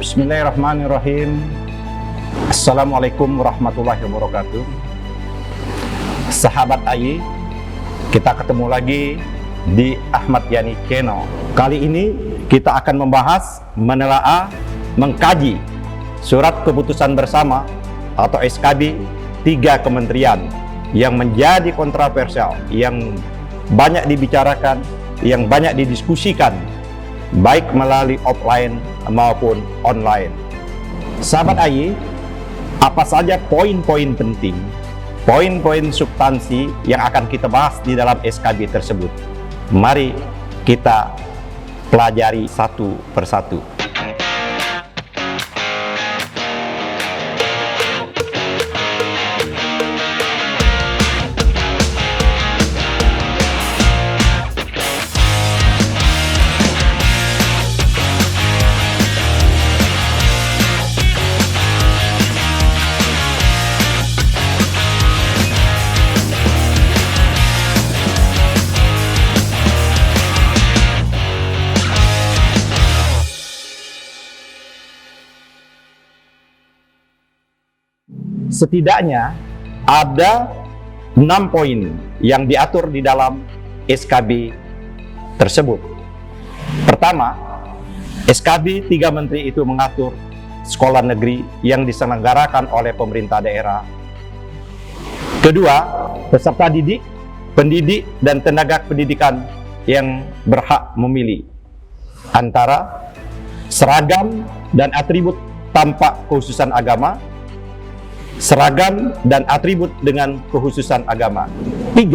Bismillahirrahmanirrahim. Assalamualaikum warahmatullahi wabarakatuh. Sahabat AY, kita ketemu lagi di Ahmad Yani Channel. Kali ini kita akan membahas, menelaah, mengkaji surat keputusan bersama atau SKB 3 kementerian yang menjadi kontroversial, yang banyak dibicarakan, yang banyak didiskusikan, baik melalui offline maupun online. Sahabat AY, apa saja poin-poin penting, poin-poin substansi yang akan kita bahas di dalam SKB tersebut? Mari kita pelajari satu persatu. Setidaknya ada 6 poin yang diatur di dalam SKB tersebut. Pertama, SKB 3 menteri itu mengatur sekolah negeri yang diselenggarakan oleh pemerintah daerah. Kedua, peserta didik, pendidik, dan tenaga pendidikan yang berhak memilih antara seragam dan atribut tanpa kekhususan agama, seragam dan atribut dengan kekhususan agama. 3,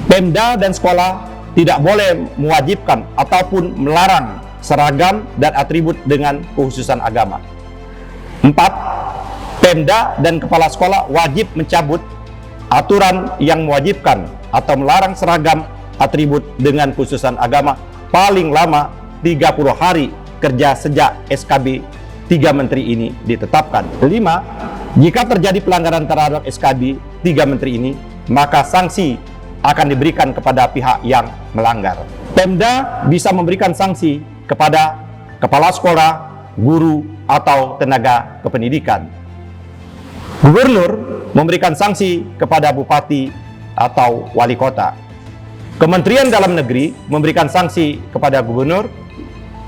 Pemda dan sekolah tidak boleh mewajibkan ataupun melarang seragam dan atribut dengan kekhususan agama. 4, Pemda dan kepala sekolah wajib mencabut aturan yang mewajibkan atau melarang seragam atribut dengan kekhususan agama paling lama 30 hari kerja sejak SKB 3 menteri ini ditetapkan. 5, jika terjadi pelanggaran terhadap SKB 3 menteri ini, maka sanksi akan diberikan kepada pihak yang melanggar. Pemda bisa memberikan sanksi kepada kepala sekolah, guru, atau tenaga kependidikan. Gubernur memberikan sanksi kepada bupati atau wali kota. Kementerian Dalam Negeri memberikan sanksi kepada gubernur.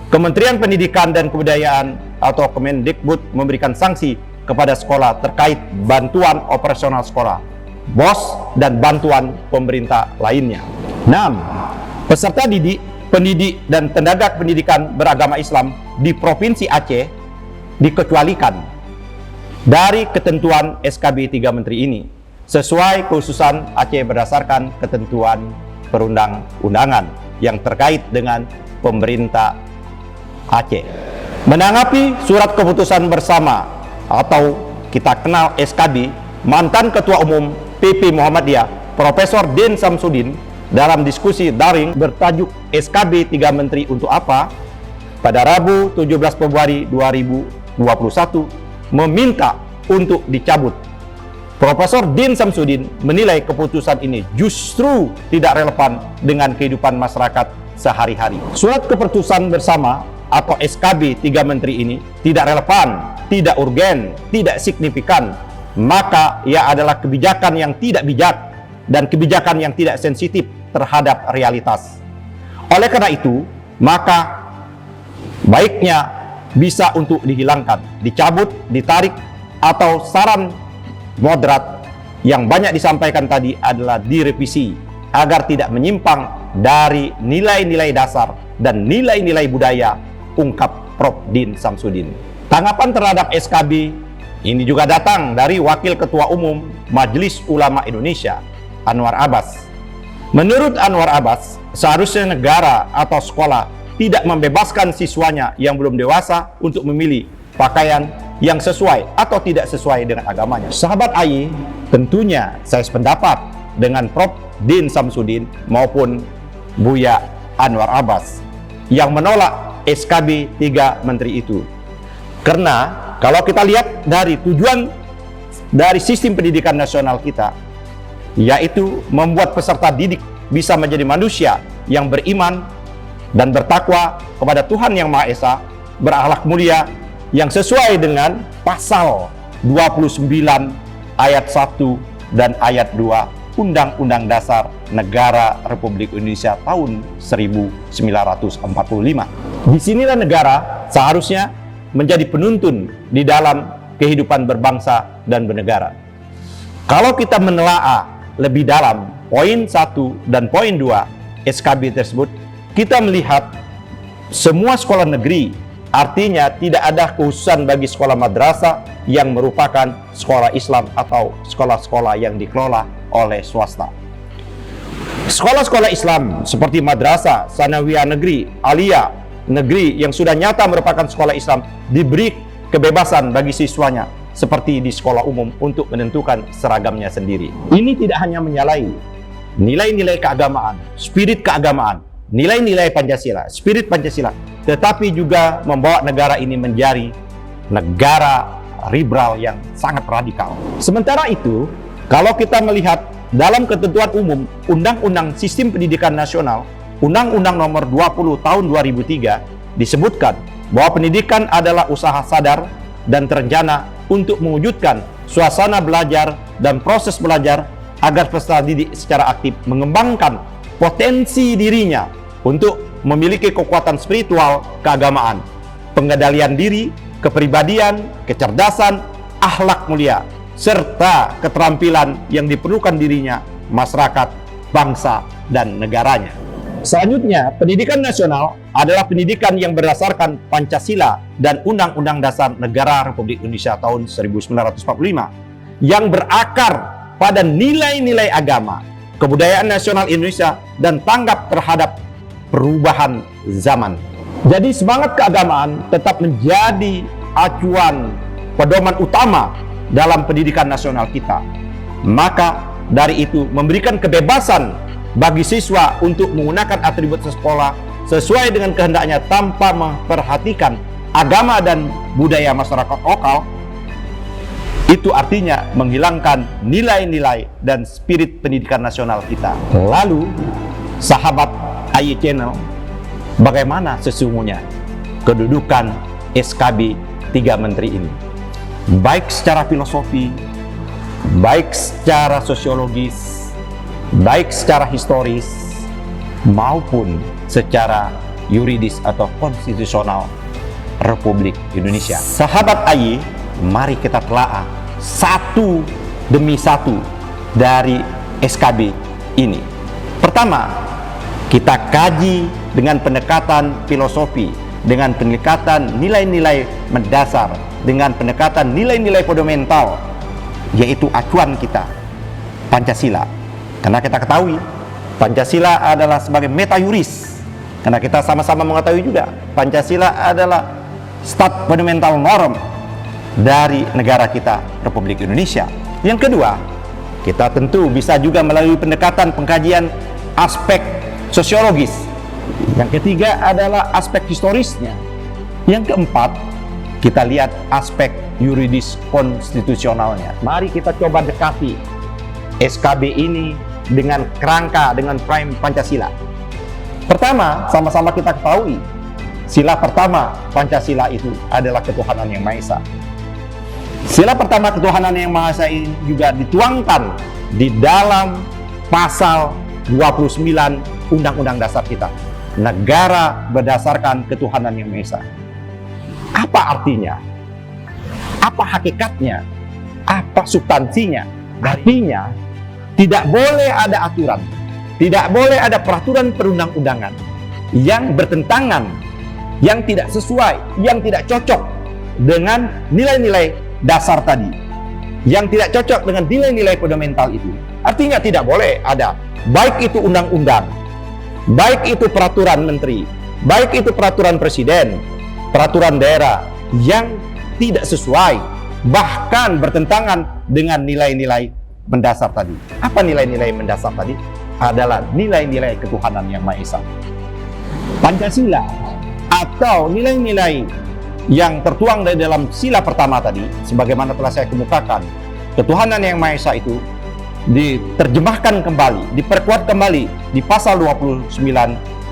Kementerian Pendidikan dan Kebudayaan atau Kemendikbud memberikan sanksi kepada sekolah terkait bantuan operasional sekolah, BOS, dan bantuan pemerintah lainnya. 6, peserta didik, pendidik, dan tenaga pendidikan beragama Islam di Provinsi Aceh dikecualikan dari ketentuan SKB 3 menteri ini sesuai kekhususan Aceh berdasarkan ketentuan perundang-undangan yang terkait dengan pemerintah Aceh. Menanggapi surat keputusan bersama atau kita kenal SKB, mantan Ketua Umum PP Muhammadiyah Profesor Din Samsudin dalam diskusi daring bertajuk SKB 3 Menteri untuk apa? Pada Rabu 17 Februari 2021 meminta untuk dicabut. Profesor Din Samsudin menilai keputusan ini justru tidak relevan dengan kehidupan masyarakat sehari-hari. Surat keputusan bersama atau SKB 3 menteri ini tidak relevan, tidak urgen, tidak signifikan, maka ia adalah kebijakan yang tidak bijak dan kebijakan yang tidak sensitif terhadap realitas. Oleh karena itu, maka baiknya bisa untuk dihilangkan, dicabut, ditarik, atau saran moderat yang banyak disampaikan tadi adalah direvisi agar tidak menyimpang dari nilai-nilai dasar dan nilai-nilai budaya, ungkap Prof. Din Samsudin. Tanggapan terhadap SKB ini juga datang dari Wakil Ketua Umum Majelis Ulama Indonesia, Anwar Abbas. Menurut Anwar Abbas, seharusnya negara atau sekolah tidak membebaskan siswanya yang belum dewasa untuk memilih pakaian yang sesuai atau tidak sesuai dengan agamanya. Sahabat AY, tentunya saya sependapat dengan Prof. Din Samsudin maupun Buya Anwar Abbas yang menolak SKB 3 menteri itu. Karena kalau kita lihat dari tujuan dari sistem pendidikan nasional kita, yaitu membuat peserta didik bisa menjadi manusia yang beriman dan bertakwa kepada Tuhan Yang Maha Esa, berakhlak mulia, yang sesuai dengan pasal 29 ayat 1 dan ayat 2 Undang-Undang Dasar Negara Republik Indonesia tahun 1945. Disinilah negara seharusnya menjadi penuntun di dalam kehidupan berbangsa dan bernegara. Kalau kita menelaah lebih dalam poin 1 dan poin 2 SKB tersebut, kita melihat semua sekolah negeri, artinya tidak ada kekhususan bagi sekolah madrasah yang merupakan sekolah Islam atau sekolah-sekolah yang dikelola oleh swasta. Sekolah-sekolah Islam seperti madrasah, sanawiyah negeri, aliyah negeri yang sudah nyata merupakan sekolah Islam diberi kebebasan bagi siswanya seperti di sekolah umum untuk menentukan seragamnya sendiri. Ini tidak hanya menyalahi nilai-nilai keagamaan, spirit keagamaan, nilai-nilai Pancasila, spirit Pancasila, tetapi juga membawa negara ini menjadi negara liberal yang sangat radikal. Sementara itu, kalau kita melihat dalam ketentuan umum Undang-Undang Sistem Pendidikan Nasional, Undang-Undang Nomor 20 Tahun 2003 disebutkan bahwa pendidikan adalah usaha sadar dan terencana untuk mewujudkan suasana belajar dan proses belajar agar peserta didik secara aktif mengembangkan potensi dirinya untuk memiliki kekuatan spiritual keagamaan, pengendalian diri, kepribadian, kecerdasan, akhlak mulia, serta keterampilan yang diperlukan dirinya, masyarakat, bangsa, dan negaranya. Selanjutnya, pendidikan nasional adalah pendidikan yang berdasarkan Pancasila dan Undang-Undang Dasar Negara Republik Indonesia tahun 1945 yang berakar pada nilai-nilai agama, kebudayaan nasional Indonesia, dan tanggap terhadap perubahan zaman. Jadi semangat keagamaan tetap menjadi acuan pedoman utama dalam pendidikan nasional kita. Maka dari itu memberikan kebebasan bagi siswa untuk menggunakan atribut sekolah sesuai dengan kehendaknya tanpa memperhatikan agama dan budaya masyarakat lokal. Itu artinya menghilangkan nilai-nilai dan spirit pendidikan nasional kita. Lalu sahabat AY Channel, bagaimana sesungguhnya kedudukan SKB 3 Menteri ini? Baik secara filosofi, baik secara sosiologis, baik secara historis, maupun secara yuridis atau konstitusional Republik Indonesia. Sahabat AY, mari kita telaah satu demi satu dari SKB ini. Pertama, kita kaji dengan pendekatan filosofi, dengan pendekatan nilai-nilai mendasar, dengan pendekatan nilai-nilai fundamental, yaitu acuan kita, Pancasila. Karena kita ketahui, Pancasila adalah sebagai meta yuris. Karena kita sama-sama mengetahui juga, Pancasila adalah stat fundamental norm dari negara kita, Republik Indonesia. Yang kedua, kita tentu bisa juga melalui pendekatan pengkajian aspek sosiologis. Yang ketiga adalah aspek historisnya. Yang keempat, kita lihat aspek yuridis konstitusionalnya. Mari kita coba dekati SKB ini dengan kerangka, dengan prime Pancasila. Pertama, sama-sama kita ketahui, sila pertama Pancasila itu adalah ketuhanan yang Maha Esa. Sila pertama ketuhanan yang Maha Esa ini juga dituangkan di dalam pasal 29 Undang-Undang Dasar kita. Negara berdasarkan ketuhanan yang Maha Esa. Apa artinya? Apa hakikatnya? Apa substansinya? Artinya, tidak boleh ada aturan, tidak boleh ada peraturan perundang-undangan yang bertentangan, yang tidak sesuai, yang tidak cocok dengan nilai-nilai dasar tadi, yang tidak cocok dengan nilai-nilai fundamental itu. Artinya tidak boleh ada, baik itu undang-undang, baik itu peraturan menteri, baik itu peraturan presiden, peraturan daerah yang tidak sesuai, bahkan bertentangan dengan nilai-nilai mendasar tadi. Apa nilai-nilai mendasar tadi? Adalah nilai-nilai ketuhanan yang Maha Esa. Pancasila atau nilai-nilai yang tertuang dari dalam sila pertama tadi, sebagaimana telah saya kemukakan, ketuhanan yang Maha Esa itu diterjemahkan kembali, diperkuat kembali di pasal 29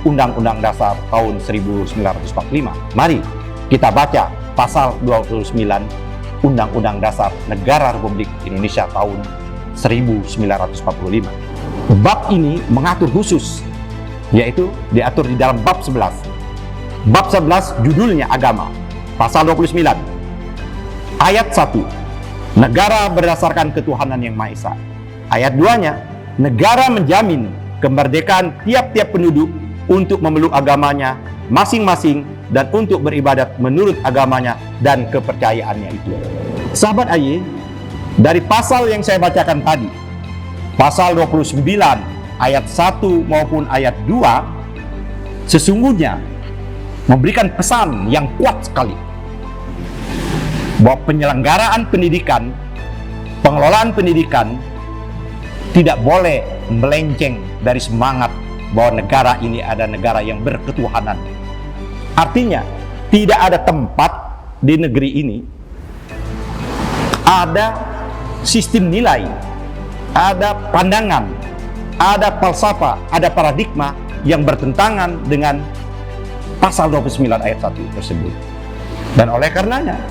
Undang-Undang Dasar tahun 1945. Mari kita baca pasal 29 Undang-Undang Dasar Negara Republik Indonesia tahun 1945. Bab ini mengatur khusus, yaitu diatur di dalam bab 11. Bab 11 judulnya agama, pasal 29. Ayat 1, negara berdasarkan ketuhanan yang Maha Esa. Ayat 2-nya, negara menjamin kemerdekaan tiap-tiap penduduk untuk memeluk agamanya masing-masing dan untuk beribadat menurut agamanya dan kepercayaannya itu. Sahabat AY, dari pasal yang saya bacakan tadi, pasal 29 ayat 1 maupun ayat 2, sesungguhnya memberikan pesan yang kuat sekali bahwa penyelenggaraan pendidikan, pengelolaan pendidikan tidak boleh melenceng dari semangat bahwa negara ini ada negara yang berketuhanan. Artinya, tidak ada tempat di negeri ini ada sistem nilai, ada pandangan, ada falsafah, ada paradigma yang bertentangan dengan pasal 29 ayat 1 tersebut. Dan oleh karenanya,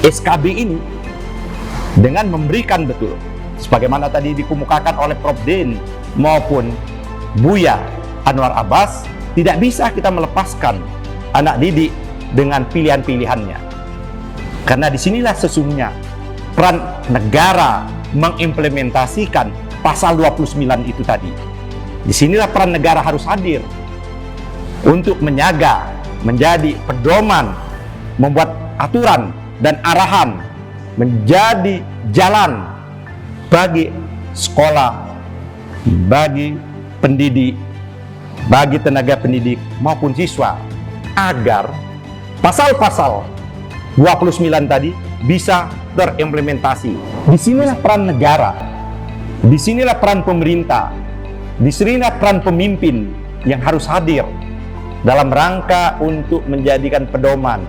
SKB ini dengan memberikan betul, sebagaimana tadi dikemukakan oleh Prof. Den maupun Buya Anwar Abbas, tidak bisa kita melepaskan anak didik dengan pilihan-pilihannya. Karena disinilah sesungguhnya peran negara mengimplementasikan pasal 29 itu tadi. Disinilah peran negara harus hadir untuk menjaga, menjadi pedoman, membuat aturan dan arahan, menjadi jalan bagi sekolah, bagi pendidik, bagi tenaga pendidik maupun siswa, agar pasal-pasal 29 tadi bisa terimplementasi. Disinilah peran negara, disinilah peran pemerintah, disinilah peran pemimpin yang harus hadir dalam rangka untuk menjadikan pedoman,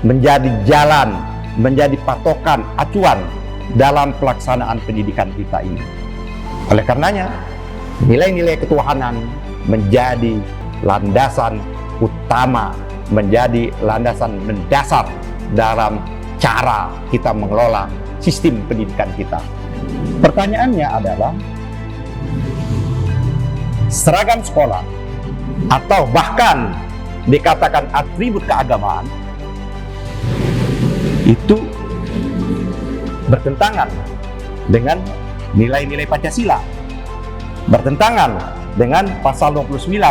menjadi jalan, menjadi patokan, acuan dalam pelaksanaan pendidikan kita ini. Oleh karenanya, nilai-nilai ketuhanan menjadi landasan utama, menjadi landasan mendasar dalam cara kita mengelola sistem pendidikan kita. Pertanyaannya adalah, seragam sekolah atau bahkan dikatakan atribut keagamaan itu bertentangan dengan nilai-nilai Pancasila, bertentangan dengan pasal 29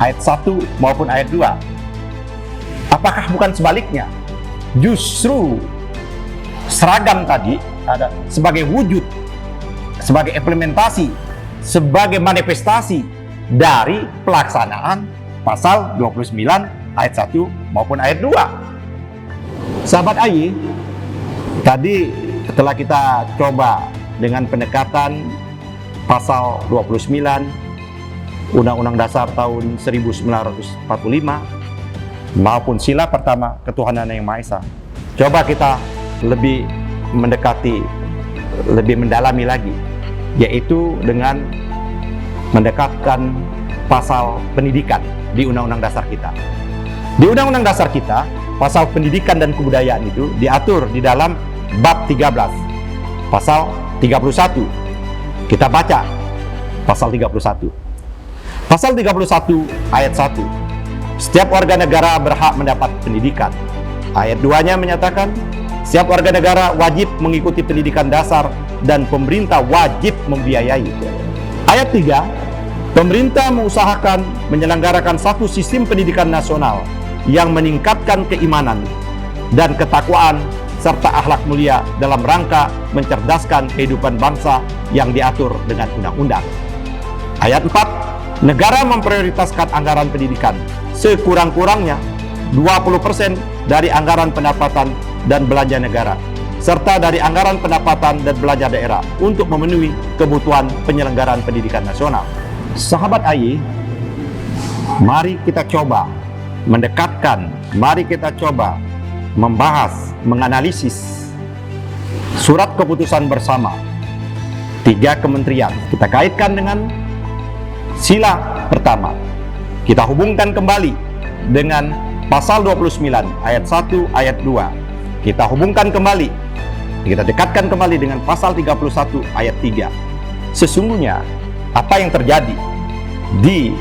ayat 1 maupun ayat 2. Apakah bukan sebaliknya? Justru seragam tadi ada sebagai wujud, sebagai implementasi, sebagai manifestasi dari pelaksanaan pasal 29 ayat 1 maupun ayat 2. Sahabat AY, tadi setelah kita coba dengan pendekatan pasal 29 Undang-Undang Dasar tahun 1945 maupun sila pertama ketuhanan yang Maha Esa, coba kita lebih mendekati, lebih mendalami lagi, yaitu dengan mendekatkan pasal pendidikan di Undang-Undang Dasar kita. Di Undang-Undang Dasar kita, pasal pendidikan dan kebudayaan itu diatur di dalam bab 13, pasal 31. Kita baca pasal 31. Pasal 31 ayat 1. Setiap warga negara berhak mendapat pendidikan. Ayat 2-nya menyatakan, setiap warga negara wajib mengikuti pendidikan dasar dan pemerintah wajib membiayai. Ayat 3, pemerintah mengusahakan menyelenggarakan satu sistem pendidikan nasional yang meningkatkan keimanan dan ketakwaan serta akhlak mulia dalam rangka mencerdaskan kehidupan bangsa yang diatur dengan undang-undang. Ayat 4, negara memprioritaskan anggaran pendidikan sekurang-kurangnya 20% dari anggaran pendapatan dan belanja negara, serta dari anggaran pendapatan dan belanja daerah untuk memenuhi kebutuhan penyelenggaraan pendidikan nasional. Sahabat AY, mari kita coba mendekatkan, mari kita coba membahas, menganalisis surat keputusan bersama 3 kementerian. Kita kaitkan dengan sila pertama, kita hubungkan kembali dengan pasal 29 ayat 1 ayat 2 kita hubungkan kembali, kita dekatkan kembali dengan pasal 31 ayat 3. Sesungguhnya apa yang terjadi di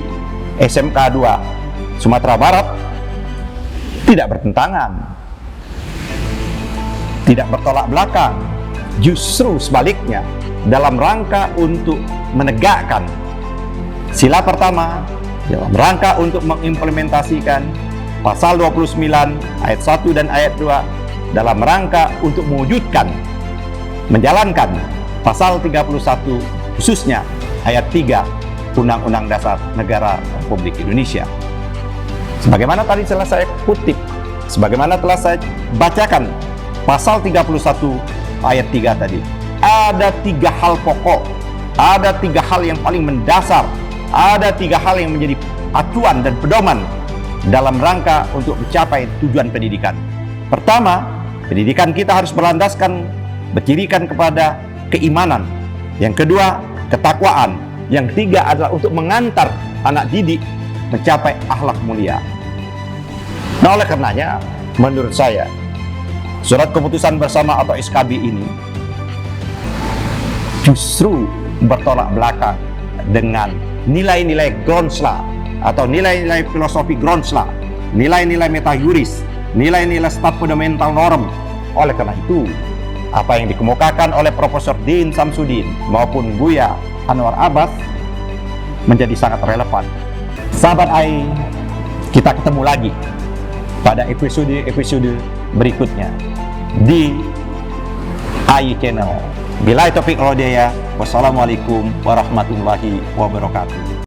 SMK 2 Sumatera Barat tidak bertentangan, tidak bertolak belakang, justru sebaliknya, dalam rangka untuk menegakkan sila pertama, dalam rangka untuk mengimplementasikan pasal 29 ayat 1 dan ayat 2, dalam rangka untuk mewujudkan, menjalankan pasal 31 khususnya ayat 3 Undang-Undang Dasar Negara Republik Indonesia. Sebagaimana tadi telah saya kutip, sebagaimana telah saya bacakan pasal 31 ayat 3 tadi, ada 3 hal pokok, ada 3 hal yang paling mendasar, ada 3 hal yang menjadi acuan dan pedoman dalam rangka untuk mencapai tujuan pendidikan. Pertama, pendidikan kita harus berlandaskan, berdirikan kepada keimanan. Yang kedua, ketakwaan. Yang ketiga adalah untuk mengantar anak didik mencapai akhlak mulia. Nah, oleh karenanya, menurut saya, surat keputusan bersama atau SKB ini justru bertolak belakang dengan nilai-nilai Groundsla atau nilai-nilai filosofi Groundsla, nilai-nilai metajuris, nilai-nilai stat fundamental norm. Oleh karena itu, apa yang dikemukakan oleh Profesor Din Samsudin maupun Buya Anwar Abbas menjadi sangat relevan. Sahabat AI, kita ketemu lagi pada episode berikutnya di AI Channel. Billahi taufiq wal hidayah. Wassalamualaikum warahmatullahi wabarakatuh.